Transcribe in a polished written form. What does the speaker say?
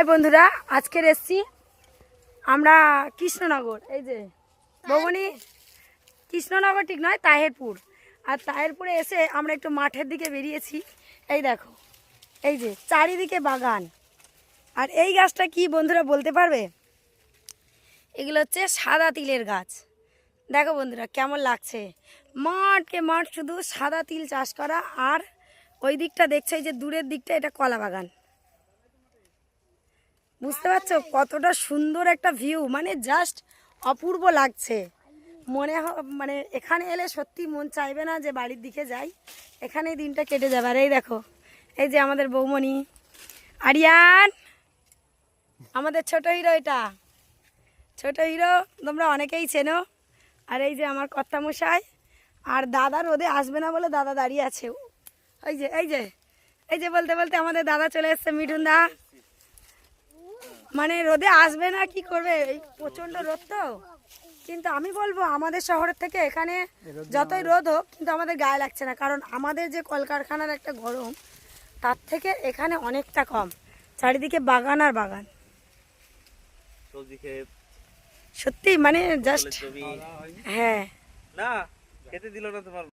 বন্ধুরা আজকের এসছি আমরা কৃষ্ণনগর, এই যে ভবনী কৃষ্ণনগর ঠিক নয়, তাহেরপুর। আর তাহেরপুরে এসে আমরা একটু মাঠের দিকে বেরিয়েছি। এই দেখো, এই যে চারিদিকে বাগান। আর এই গাছটা কি বন্ধুরা বলতে পারবে? এগুলো হচ্ছে সাদা তিলের গাছ। দেখো বন্ধুরা কেমন লাগছে, মাঠকে মাঠ শুধু সাদা তিল চাষ করা। আর ওই দিকটা দেখছো, এই যে দূরের দিকটা, এটা কলা বাগান। বুঝতে পারছো কতটা সুন্দর একটা ভিউ, মানে জাস্ট অপূর্ব লাগছে। মানে এখানে এলে সত্যি মন চাইবে না যে বাড়ির দিকে যাই, এখানেই দিনটা কেটে যাবে। আর এই দেখো, এই যে আমাদের বৌমণি আরিয়ান, আমাদের ছোট হিরো, এটা ছোট হিরো, তোমরা অনেকেই চেনো। আর এই যে আমার কর্তামশাই, আর দাদা রোদে আসবে না বলে দাদা দাঁড়িয়ে আছে। এই যে এই যে এই যে বলতে বলতে আমাদের দাদা চলে এসছে, মিঠুন দা। মানে রোদে আসবে না, কি করবে, এই প্রচণ্ড রোদ তো। কিন্তু আমি বলবো আমাদের শহরের থেকে এখানে যতই রোদ হোক, কিন্তু আমাদের গায়ে লাগছে না, কারণ আমাদের যে কলকারখানার একটা গরম, তার থেকে এখানে অনেকটা কম। চারিদিকে বাগান আর বাগান, সত্যি মানে জাস্ট। হ্যাঁ, না খেতে দিল না তোমার